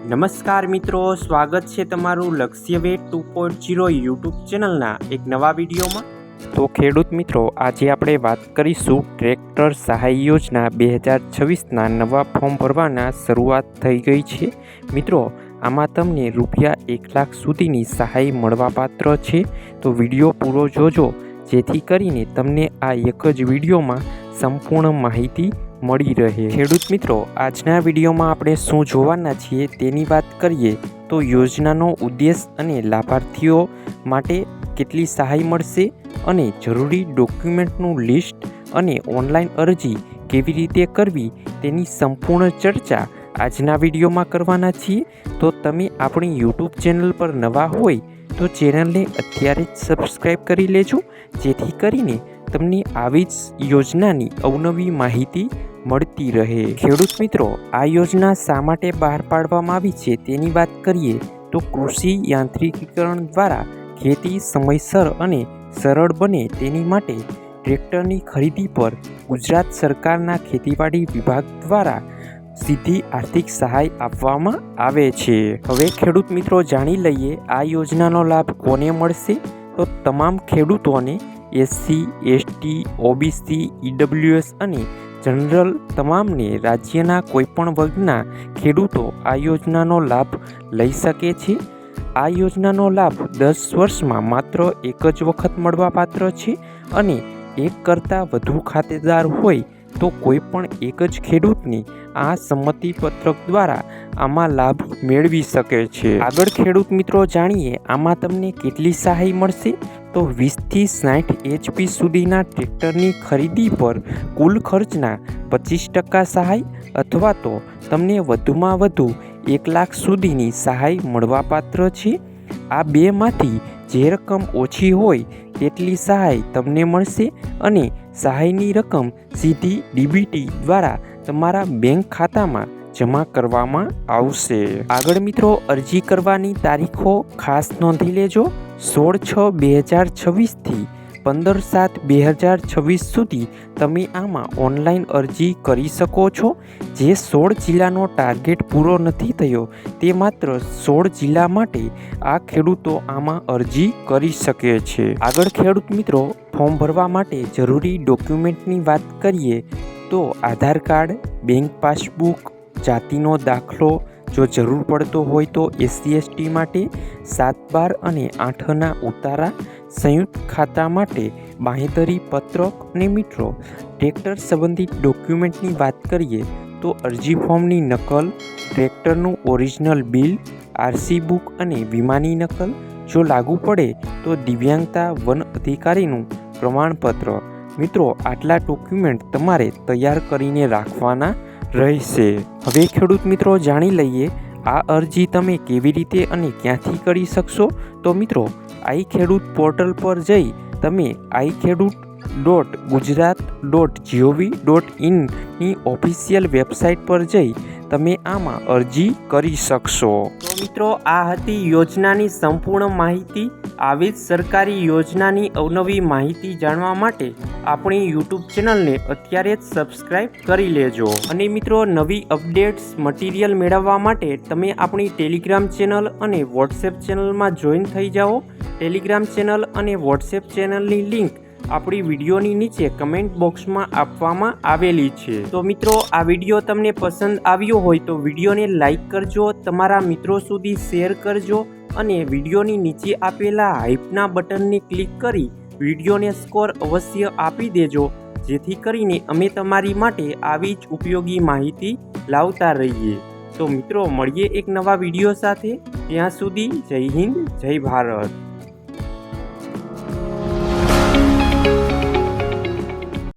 નમસ્કાર મિત્રો, સ્વાગત છે તમારું લક્ષ્યવેધ 2.0 યુટ્યુબ ચેનલના એક નવા વિડીયોમાં। તો ખેડૂત મિત્રો, આજે આપણે વાત કરીશું ટ્રેક્ટર સહાય યોજના 2026ના નવા ફોર્મ ભરવાના શરૂઆત થઈ ગઈ છે। મિત્રો, આમાં તમને રૂપિયા 1 લાખ સુધીની સહાય મળવાપાત્ર છે। તો વિડીયો પૂરો જોજો, જેથી કરીને તમને આ એક જ વિડીયોમાં સંપૂર્ણ માહિતી મળી રહે। ખેડૂત મિત્રો, આજના વિડીયોમાં આપણે શું જોવાના છીએ તેની વાત કરીએ તો યોજનાનો ઉદ્દેશ અને લાભાર્થીઓ માટે કેટલી સહાય મળશે અને જરૂરી ડોક્યુમેન્ટનું લિસ્ટ અને ઓનલાઈન અરજી કેવી રીતે કરવી તેની સંપૂર્ણ ચર્ચા આજના વિડીયોમાં કરવાના છીએ। તો તમે આપણી યુટ્યુબ ચેનલ પર નવા હોય તો ચેનલને અત્યારે જ સબસ્ક્રાઈબ કરી લેજો, જેથી કરીને તમને આવી જ યોજનાની અવનવી માહિતી મળતી રહે। ખેડૂત મિત્રો, આ યોજના શા માટે બહાર પાડવામાં આવી છે તેની વાત કરીએ તો કૃષિ યાંત્રિકીકરણ દ્વારા ખેતી સમયસર અને સરળ બને તેની માટે ટ્રેક્ટરની ખરીદી પર ગુજરાત સરકારના ખેતીવાડી વિભાગ દ્વારા સીધી આર્થિક સહાય આપવામાં આવે છે। હવે ખેડૂત મિત્રો, જાણી લઈએ આ યોજનાનો લાભ કોને મળશે। તો તમામ ખેડૂતોને SC, ST, OBC, EWS અને જનરલ તમામને રાજ્યના કોઈપણ વર્ગના ખેડૂતો આ યોજનાનો લાભ લઈ શકે છે। આ યોજનાનો લાભ 10 વર્ષમાં માત્ર એક જ વખત મળવાપાત્ર છે અને એક કરતાં વધુ ખાતેદાર હોય તો કોઈ પણ એક જ ખેડૂતની આ સંમતિપત્રક દ્વારા આમાં લાભ મેળવી શકે છે। આગળ ખેડૂત મિત્રો જાણીએ આમાં તમને કેટલી સહાય મળશે। તો 20થી 60 HP સુધીના ટ્રેક્ટરની ખરીદી પર કુલ ખર્ચના 25% સહાય અથવા તો તમને વધુમાં વધુ 1 લાખ સુધીની સહાય મળવાપાત્ર છે। આ બેમાંથી જે રકમ ઓછી હોય તેટલી સહાય તમને મળશે અને સહાયની રકમ સીધી DBT દ્વારા તમારા બેંક ખાતામાં જમા કરવામાં આવશે। આગળ મિત્રો, અરજી કરવાની તારીખો ખાસ નોંધી લેજો। 16/6/2026 થી 15/7/2026 સુધી તમે આમાં ઓનલાઈન અરજી કરી શકો છો। જે 16 જિલ્લાનો ટાર્ગેટ પૂરો નથી થયો તે માત્ર 16 જિલ્લા માટે આ ખેડૂતો આમાં અરજી કરી શકે છે। આગળ ખેડૂત મિત્રો, ફોર્મ ભરવા માટે જરૂરી ડોક્યુમેન્ટની વાત કરીએ તો આધાર કાર્ડ, બેંક પાસબુક, જાતિનો દાખલો, જો જરૂર પડતો હોય તો SC ST માટે 7/12 અને 8ના ઉતારા, સંયુક્ત ખાતા માટે બાંહેધરી પત્રક અને મિત્રો ટ્રેક્ટર સંબંધિત ડોક્યુમેન્ટની વાત કરીએ તો અરજી ફોર્મની નકલ, ટ્રેક્ટરનું ઓરિજિનલ બિલ, RC બુક અને વીમાની નકલ, જો લાગુ પડે તો દિવ્યાંગતા વન અધિકારીનું પ્રમાણપત્ર। મિત્રો, આટલા ડોક્યુમેન્ટ તમારે તૈયાર કરીને રાખવાના રહેશે। હવે ખેડૂત મિત્રો જાણી લઈએ આ અરજી તમે કેવી રીતે અને ક્યાંથી કરી શકશો। તો મિત્રો, આઈ ખેડૂત પોર્ટલ પર જઈ તમે iKhedoot.gujarat.gov.in ની ઓફિશિયલ વેબસાઇટ પર જઈ તમે આમાં અરજી કરી શકશો। તો મિત્રો, આ હતી યોજનાની સંપૂર્ણ માહિતી। આવી જ સરકારી યોજનાની અવનવી માહિતી જાણવા માટે આપણી યુટ્યુબ ચેનલને અત્યારે જ સબસ્ક્રાઈબ કરી લેજો। અને મિત્રો, નવી અપડેટ્સ મટીરિયલ મેળવવા માટે તમે આપણી ટેલિગ્રામ ચેનલ અને વોટ્સએપ ચેનલમાં જોઈન થઈ જાઓ। ટેલિગ્રામ ચેનલ અને વોટ્સએપ ચેનલની લિંક આપણી વિડીયોની નીચે કમેન્ટ બોક્સમાં આપવામાં આવેલી છે। તો મિત્રો, આ વિડીયો તમને પસંદ આવ્યો હોય તો વિડીયોને લાઈક કરજો, તમારા મિત્રો સુધી શેર કરજો અને વિડીયોની નીચે આપેલા હાઈપના બટનને ક્લિક કરી વિડીયોને સ્કોર અવશ્ય આપી દેજો, જેથી કરીને અમે તમારી માટે આવી જ ઉપયોગી માહિતી લાવતા રહીએ। તો મિત્રો, મળીએ એક નવા વિડીયો સાથે। ત્યાં સુધી જય હિન્દ, જય ભારત।